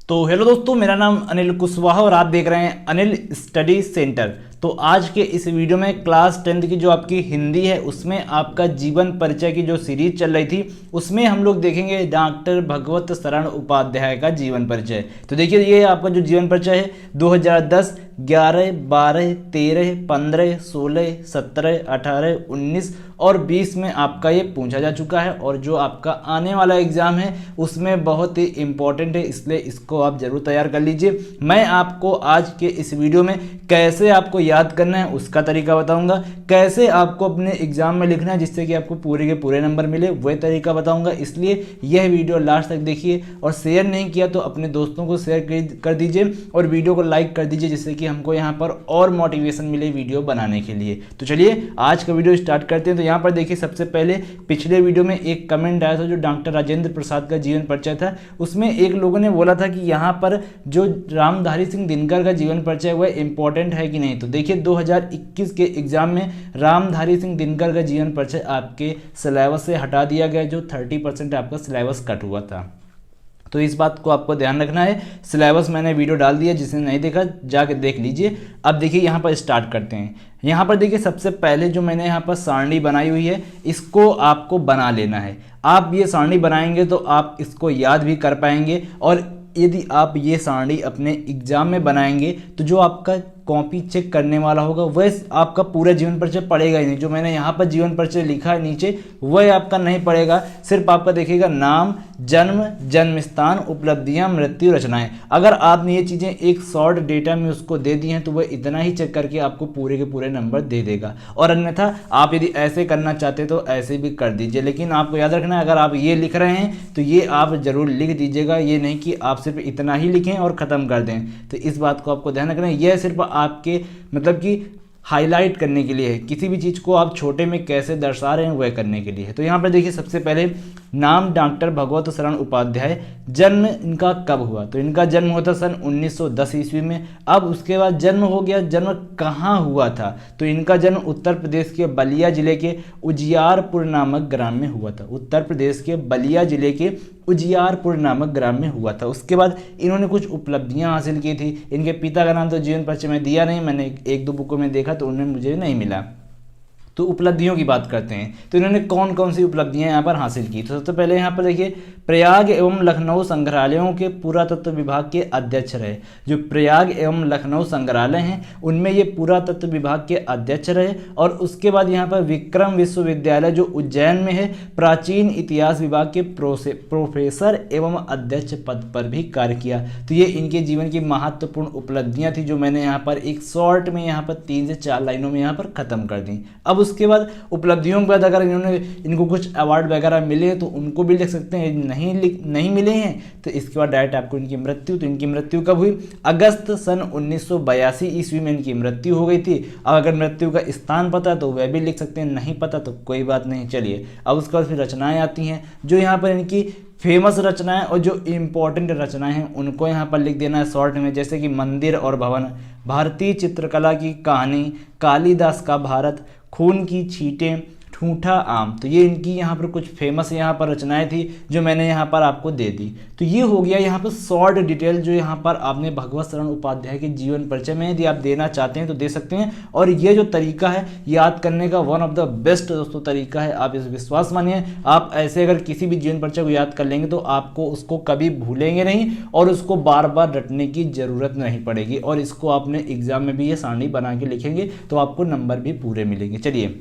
तो हेलो दोस्तों, मेरा नाम अनिल कुशवाहा और आप देख रहे हैं अनिल स्टडी सेंटर। तो आज के इस वीडियो में क्लास 10th की जो आपकी हिंदी है उसमें आपका जीवन परिचय की जो सीरीज चल रही थी उसमें हम लोग देखेंगे डॉक्टर भगवत शरण उपाध्याय का जीवन परिचय। तो देखिए, ये आपका जो जीवन परिचय है 2010, 11, 12, 13, 15, 16, 17, 18, 19 और 20 में आपका ये पूछा जा चुका है और जो आपका आने वाला एग्जाम है उसमें बहुत ही इंपॉर्टेंट है, इसलिए इसको आप जरूर तैयार कर लीजिए। मैं आपको आज के इस वीडियो में कैसे आपको याद करना है उसका तरीका बताऊंगा, कैसे आपको अपने एग्जाम में लिखना है जिससे कि आपको पूरे के पूरे नंबर मिले वह तरीका बताऊंगा। इसलिए यह वीडियो लास्ट तक देखिए और शेयर नहीं किया तो अपने दोस्तों को शेयर कर दीजिए और वीडियो को लाइक कर दीजिए जिससे कि हमको यहाँ पर और मोटिवेशन मिले वीडियो बनाने के लिए। तो चलिए आज का वीडियो स्टार्ट करते हैं। तो यहाँ पर देखिए, सबसे पहले पिछले वीडियो में एक कमेंट आया था जो डॉक्टर राजेंद्र प्रसाद का जीवन परिचय था। उसमें एक लोगों ने बोला था कि यहाँ पर जो रामधारी सिंह दिनकर का जीवन परिचय वह इंपॉर्टेंट है कि नहीं। तो देखिए, 2021 के एग्जाम में रामधारी सिंह दिनकर का जीवन परिचय आपके सिलेबस से हटा दिया गया, जो 30% आपका सिलेबस कट हुआ था। तो इस बात को आपको ध्यान रखना है। सिलेबस मैंने वीडियो डाल दिया, जिसने नहीं देखा जाके देख लीजिए। अब देखिए यहाँ पर स्टार्ट करते हैं। यहाँ पर देखिए, सबसे पहले जो मैंने यहाँ पर सारणी बनाई हुई है इसको आपको बना लेना है। आप ये सारणी बनाएंगे तो आप इसको याद भी कर पाएंगे और यदि आप ये सारणी अपने एग्जाम में बनाएंगे तो जो आपका कॉपी चेक करने वाला होगा वह आपका पूरा जीवन परिचय पढ़ेगा ही नहीं। जो मैंने यहाँ पर जीवन परिचय लिखा है नीचे वह आपका नहीं पढ़ेगा, सिर्फ आपका देखेगा नाम, जन्म, जन्म स्थान, उपलब्धियां, मृत्यु, रचनाएं। अगर आपने ये चीज़ें एक शॉर्ट डेटा में उसको दे दी हैं तो वह इतना ही चेक करके आपको पूरे के पूरे नंबर दे देगा। और अन्यथा आप यदि ऐसे करना चाहते तो ऐसे भी कर दीजिए, लेकिन आपको याद रखना है अगर आप ये लिख रहे हैं तो ये आप जरूर लिख दीजिएगा। ये नहीं कि आप सिर्फ इतना ही लिखें और ख़त्म कर दें। तो इस बात को आपको ध्यान रखना है। यह सिर्फ आपके मतलब कि हाईलाइट करने के लिए है, किसी भी चीज़ को आप छोटे में कैसे दर्शा रहे हैं वह करने के लिए है। तो यहाँ पर देखिए, सबसे पहले नाम डॉक्टर भगवत शरण उपाध्याय। जन्म इनका कब हुआ? तो इनका जन्म हुआ था सन 1910 ईस्वी में। अब उसके बाद जन्म हो गया, जन्म कहाँ हुआ था? तो इनका जन्म उत्तर प्रदेश के बलिया जिले के उजियारपुर नामक ग्राम में हुआ था। उत्तर प्रदेश के बलिया जिले के उजियारपुर नामक ग्राम में हुआ था। उसके बाद इन्होंने कुछ उपलब्धियां हासिल की थी। इनके पिता का नाम तो जीवन परिचय में दिया नहीं, मैंने एक दो बुकों में देखा तो उन्हें मुझे नहीं मिला। तो उपलब्धियों की बात करते हैं तो इन्होंने कौन कौन सी उपलब्धियां यहाँ पर हासिल की। तो सबसे पहले यहाँ पर देखिए, प्रयाग एवं लखनऊ संग्रहालयों के पुरातत्व विभाग के अध्यक्ष रहे। जो प्रयाग एवं लखनऊ संग्रहालय हैं उनमें ये पुरातत्व विभाग के अध्यक्ष रहे। और उसके बाद यहाँ पर विक्रम विश्वविद्यालय जो उज्जैन में है, प्राचीन इतिहास विभाग के प्रोफेसर एवं अध्यक्ष पद पर भी कार्य किया। तो ये इनके जीवन की महत्वपूर्ण उपलब्धियां थी जो मैंने यहाँ पर एक शॉर्ट में यहाँ पर 3 से 4 लाइनों में यहाँ पर खत्म कर दी। अब उसके बाद उपलब्धियों के बाद अगर इनको कुछ अवार्ड वगैरह मिले तो उनको भी लिख सकते हैं, नहीं मिले हैं तो इसके बाद डायरेक्ट आपको इनकी मृत्यु। तो इनकी मृत्यु कब हुई? अगस्त सन 1982 ईस्वी में इनकी मृत्यु हो गई थी। अब अगर मृत्यु का स्थान पता है तो वह भी लिख सकते हैं, नहीं पता तो कोई बात नहीं। चलिए, अब उसके बाद फिर रचनाएं आती हैं। जो यहाँ पर इनकी फेमस रचनाएं और जो इम्पोर्टेंट रचनाएं हैं उनको यहाँ पर लिख देना है शॉर्ट में, जैसे कि मंदिर और भवन, भारतीय चित्रकला की कहानी, कालिदास का भारत, खून की छींटें, ठूठा आम। तो ये इनकी यहाँ पर कुछ फेमस यहाँ पर रचनाएं थी जो मैंने यहाँ पर आपको दे दी। तो ये हो गया यहाँ पर शॉर्ट डिटेल जो यहाँ पर आपने भगवत शरण उपाध्याय के जीवन परिचय में यदि आप देना चाहते हैं तो दे सकते हैं। और ये जो तरीका है याद करने का वन ऑफ द बेस्ट दोस्तों तरीका है, आप इस विश्वास मानिए। आप ऐसे अगर किसी भी जीवन परिचय को याद कर लेंगे तो आपको उसको कभी भूलेंगे नहीं और उसको बार बार रटने की जरूरत नहीं पड़ेगी। और इसको आपने एग्जाम में भी ये सारणी बना के लिखेंगे तो आपको नंबर भी पूरे मिलेंगे। चलिए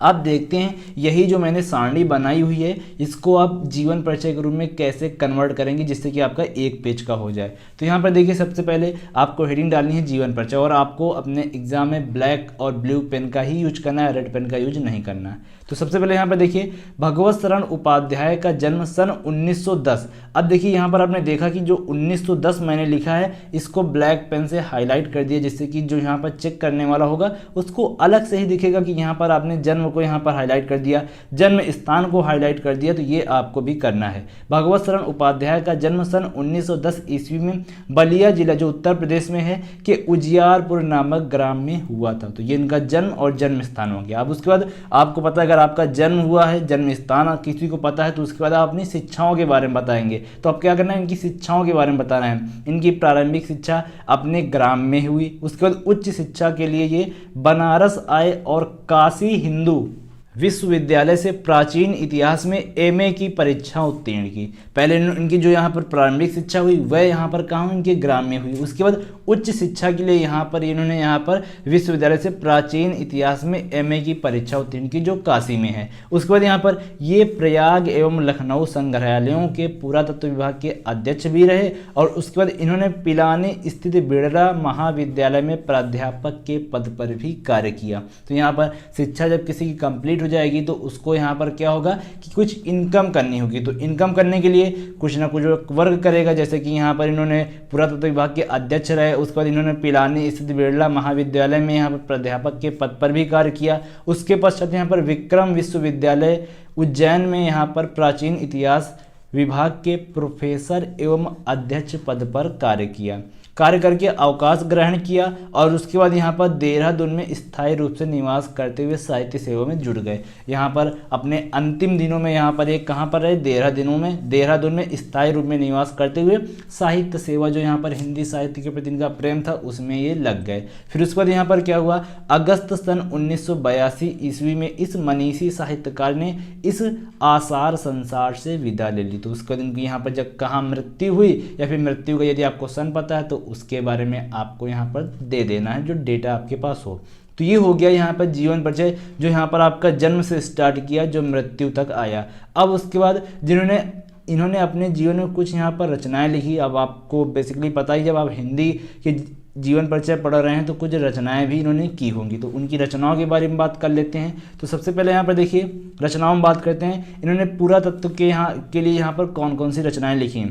अब देखते हैं यही जो मैंने सारणी बनाई हुई है इसको आप जीवन परिचय के रूप में कैसे कन्वर्ट करेंगे जिससे कि आपका एक पेज का हो जाए। तो यहाँ पर देखिए, सबसे पहले आपको हेडिंग डालनी है जीवन परिचय और आपको अपने एग्जाम में ब्लैक और ब्लू पेन का ही यूज करना है, रेड पेन का यूज नहीं करना है। तो सबसे पहले यहाँ पर देखिए, भगवत शरण उपाध्याय का जन्म सन 1910। अब देखिए यहाँ पर आपने देखा कि जो 1910 मैंने लिखा है इसको ब्लैक पेन से हाईलाइट कर दिया जिससे कि जो यहाँ पर चेक करने वाला होगा उसको अलग से ही दिखेगा कि यहाँ पर आपने जन्म को यहाँ पर हाईलाइट कर दिया, जन्म स्थान को हाईलाइट कर दिया, तो ये आपको भी करना है। भगवत शरण उपाध्याय का जन्म सन 1910 ईस्वी में बलिया जिला जो उत्तर प्रदेश में है के उजियारपुर नामक ग्राम में हुआ था। तो ये इनका जन्म और जन्म स्थान हो गया। अब उसके बाद आपको पता है, अगर आपका जन्म हुआ है, जन्म स्थान किसी को पता है, तो उसके बाद आप अपनी शिक्षाओं के बारे में बताएंगे। तो अब क्या करना है, इनकी शिक्षाओं के बारे में बताना है। इनकी प्रारंभिक शिक्षा अपने ग्राम में हुई, उसके बाद उच्च शिक्षा के लिए ये बनारस आए और काशी हिंदू विश्वविद्यालय से प्राचीन इतिहास में एमए की परीक्षा उत्तीर्ण की। पहले इनकी जो यहाँ पर प्रारंभिक शिक्षा हुई वह यहाँ पर कहाँ हुई, इनके ग्राम में हुई। उसके बाद उच्च शिक्षा के लिए यहाँ पर इन्होंने यहाँ पर विश्वविद्यालय से प्राचीन इतिहास में एमए की परीक्षा उत्तीर्ण की जो काशी में है। उसके बाद यहाँ पर ये प्रयाग एवं लखनऊ संग्रहालयों के पुरातत्व विभाग के अध्यक्ष भी रहे और उसके बाद इन्होंने पिलानी स्थित बिड़ला महाविद्यालय में प्राध्यापक के पद पर भी कार्य किया। तो यहाँ पर शिक्षा जब किसी की कंप्लीट हो जाएगी तो उसको यहाँ पर क्या होगा कि कुछ इनकम करनी होगी। तो इनकम करने के लिए कुछ ना कुछ वर्क करेगा, जैसे कि यहाँ पर इन्होंने पुरातत्व विभाग के अध्यक्ष रहे, उसके बाद इन्होंने पिलानी स्थित बिड़ला महाविद्यालय में यहाँ पर प्राध्यापक के पद पर भी कार्य किया। उसके पश्चात यहाँ पर विक्रम विश्वविद्यालय उज्जैन में यहाँ पर प्राचीन इतिहास विभाग के प्रोफेसर एवं अध्यक्ष पद पर कार्य किया। कार्य करके अवकाश ग्रहण किया और उसके बाद यहाँ पर देहरादून में स्थायी रूप से निवास करते हुए साहित्य सेवा में जुड़ गए। यहाँ पर अपने अंतिम दिनों में यहाँ पर एक कहाँ पर रहे, देहरादून में स्थायी रूप में निवास करते हुए साहित्य सेवा जो यहाँ पर हिंदी साहित्य के प्रति इनका प्रेम था उसमें ये लग गए। फिर उसके बाद यहाँ पर क्या हुआ, अगस्त सन 1982 ईस्वी में इस मनीषी साहित्यकार ने इस आसार संसार से विदा ले ली। तो उसके बाद इनकी यहाँ पर जब कहाँ मृत्यु हुई या फिर मृत्यु का यदि आपको सन पता है तो उसके बारे में आपको यहाँ पर दे देना है जो डेटा आपके पास हो। तो ये हो गया यहाँ पर जीवन परिचय, जो यहाँ पर आपका जन्म से स्टार्ट किया जो मृत्यु तक आया। अब उसके बाद इन्होंने अपने जीवन में कुछ यहाँ पर रचनाएं लिखी। अब आपको बेसिकली पता ही, जब आप हिंदी के जीवन परिचय पढ़ रहे हैं तो कुछ रचनाएं भी इन्होंने की होंगी। तो उनकी रचनाओं के बारे में बात कर लेते हैं। तो सबसे पहले यहाँ पर देखिए रचनाओं में बात करते हैं। इन्होंने पुरातत्व के लिए यहाँ पर कौन कौन सी रचनाएं लिखी।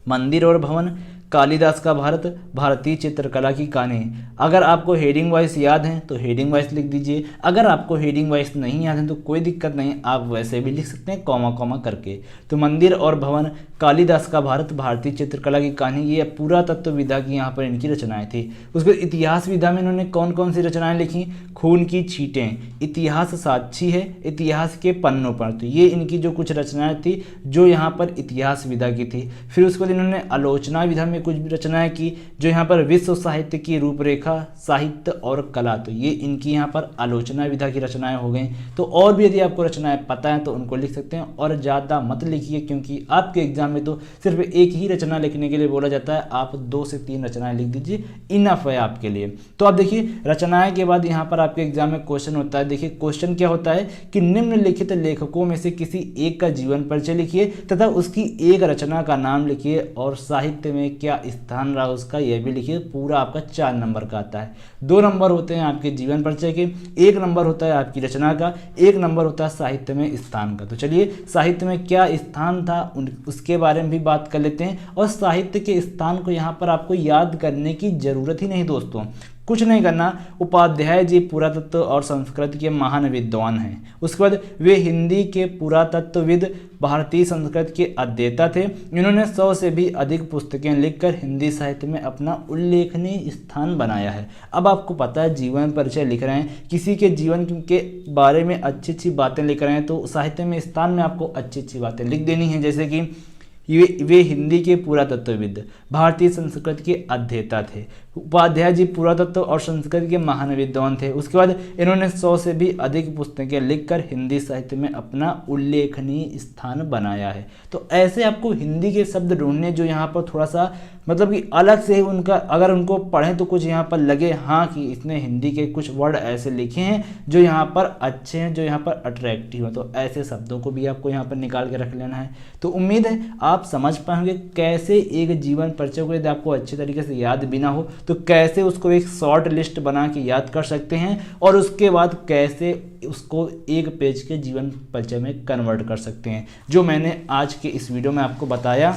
मंदिर और भवन, कालिदास का भारत, भारतीय चित्रकला की कहानी। अगर आपको हेडिंग वाइज याद है तो हेडिंग वाइज लिख दीजिए, अगर आपको हेडिंग वाइज नहीं याद है तो कोई दिक्कत नहीं, आप वैसे भी लिख सकते हैं कॉमा कॉमा करके। तो मंदिर और भवन, कालिदास का भारत, भारतीय चित्रकला की कहानी, ये पुरातत्व विधा की यहाँ पर इनकी रचनाएं थी। उसके इतिहास विधा में इन्होंने कौन कौन सी रचनाएं लिखी, खून की छींटें, इतिहास साक्षी है, इतिहास के पन्नों पर। तो ये इनकी जो कुछ रचनाएं थी जो यहाँ पर इतिहास विधा की थी। फिर उसके बाद इन्होंने आलोचना विधा में कुछ रचनाएं की जो यहाँ पर विश्व साहित्य की रूपरेखा, साहित्य और कला। तो ये इनकी यहाँ पर आलोचना विधा की रचनाएं हो गई। तो और भी यदि आपको रचनाएं पता है तो उनको लिख सकते हैं और ज़्यादा मत लिखिए, क्योंकि आपके एग्जाम में तो सिर्फ एक ही रचना लिखने के लिए बोला जाता है। आप 2 से 3 रचनाएं लिख दीजिए, इनफ है आपके लिए। तो आप देखिए रचनाएं के बाद यहाँ पर आपके एग्जाम में क्वेश्चन होता है। देखिए क्वेश्चन क्या होता है कि निम्नलिखित लेखकों में से किसी एक का जीवन परिचय लिखिए तथा उसकी एक रचना का नाम लिखिए और साहित्य में क्या स्थान रहा उसका यह भी लिखिए। पूरा आपका 4 नंबर का आता है। 2 नंबर होते हैं आपके जीवन परिचय के, 1 नंबर होता है आपकी रचना का, 1 नंबर होता है साहित्य में स्थान का। तो चलिए साहित्य में क्या स्थान था उसके बारे में भी बात कर लेते हैं। और साहित्य के स्थान को यहाँ पर आपको याद करने की जरूरत ही नहीं दोस्तों, कुछ नहीं करना। उपाध्याय जी पुरातत्व और संस्कृत के महान विद्वान हैं। उसके बाद वे हिंदी के पुरातत्वविद, भारतीय संस्कृत के अध्येता थे। इन्होंने 100 से भी अधिक पुस्तकें लिखकर हिंदी साहित्य में अपना उल्लेखनीय स्थान बनाया है। अब आपको पता है जीवन परिचय लिख रहे हैं, किसी के जीवन के बारे में अच्छी अच्छी बातें लिख रहे हैं, तो साहित्य में स्थान में आपको अच्छी अच्छी बातें लिख देनी है। जैसे कि वे हिंदी के पुरातत्वविद, भारतीय संस्कृत के अध्येता थे। उपाध्याय जी पुरातत्व और संस्कृत के महान विद्वान थे। उसके बाद इन्होंने 100 से भी अधिक पुस्तकें लिखकर हिंदी साहित्य में अपना उल्लेखनीय स्थान बनाया है। तो ऐसे आपको हिंदी के शब्द ढूंढने जो यहाँ पर थोड़ा सा मतलब कि अलग से उनका, अगर उनको पढ़ें तो कुछ यहाँ पर लगे हाँ कि इसने हिंदी के कुछ वर्ड ऐसे लिखे हैं जो यहाँ पर अच्छे हैं, जो यहाँ पर अट्रैक्टिव हैं। तो ऐसे शब्दों को भी आपको यहाँ पर निकाल के रख लेना है। तो उम्मीद है आप समझ पाएंगे कैसे एक जीवन परिचय को यदि आपको अच्छे तरीके से याद भी ना हो तो कैसे उसको एक शॉर्ट लिस्ट बना के याद कर सकते हैं और उसके बाद कैसे उसको एक पेज के जीवन परिचय में कन्वर्ट कर सकते हैं, जो मैंने आज के इस वीडियो में आपको बताया।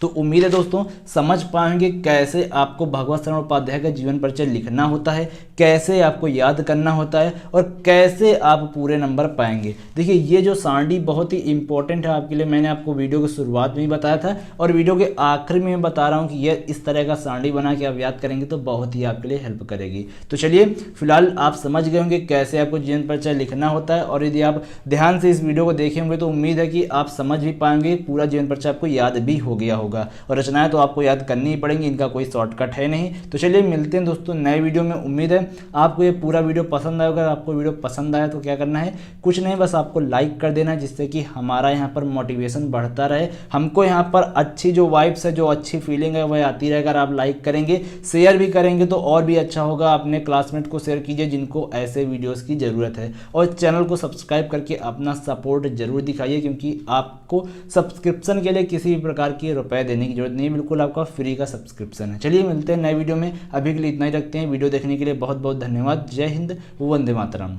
तो उम्मीद है दोस्तों समझ पाएंगे कैसे आपको भगवत शरण उपाध्याय का जीवन परिचय लिखना होता है, कैसे आपको याद करना होता है और कैसे आप पूरे नंबर पाएंगे। देखिए ये जो सारणी बहुत ही इंपॉर्टेंट है आपके लिए, मैंने आपको वीडियो की शुरुआत में ही बताया था और वीडियो के आखिर में बता रहा हूँ कि ये इस तरह का सारणी बना के आप याद करेंगे तो बहुत ही आपके लिए हेल्प करेगी। तो चलिए फिलहाल आप समझ गए होंगे कैसे आपको जीवन परिचय लिखना होता है, और यदि आप ध्यान से इस वीडियो को देखे होंगे तो उम्मीद है कि आप समझ भी पाएंगे, पूरा जीवन परिचय आपको याद भी हो गया होगा। और रचनाएं तो आपको याद करनी ही पड़ेंगी, इनका कोई शॉर्टकट है नहीं। तो चलिए मिलते हैं दोस्तों नए वीडियो में। उम्मीद है आपको ये पूरा वीडियो पसंद आएगा। अगर आपको वीडियो पसंद आया तो क्या करना है, कुछ नहीं, बस आपको लाइक कर देना है, जिससे कि हमारा यहाँ पर मोटिवेशन बढ़ता रहे। हमको यहाँ पर अच्छी जो वाइब्स है, जो अच्छी फीलिंग है वह आती रहे। अगर आप लाइक करेंगे, शेयर भी करेंगे तो और भी अच्छा होगा। अपने क्लासमेट को शेयर कीजिए जिनको ऐसे वीडियोज़ की ज़रूरत है, और चैनल को सब्सक्राइब करके अपना सपोर्ट जरूर दिखाइए, क्योंकि आपको सब्सक्रिप्शन के लिए किसी भी प्रकार के रुपए देने की जरूरत नहीं, बिल्कुल आपका फ्री का सब्सक्रिप्शन है। चलिए मिलते हैं नए वीडियो में, अभी के लिए इतना ही रखते हैं। वीडियो देखने के लिए बहुत बहुत धन्यवाद। जय हिंद, वंदे मातरम।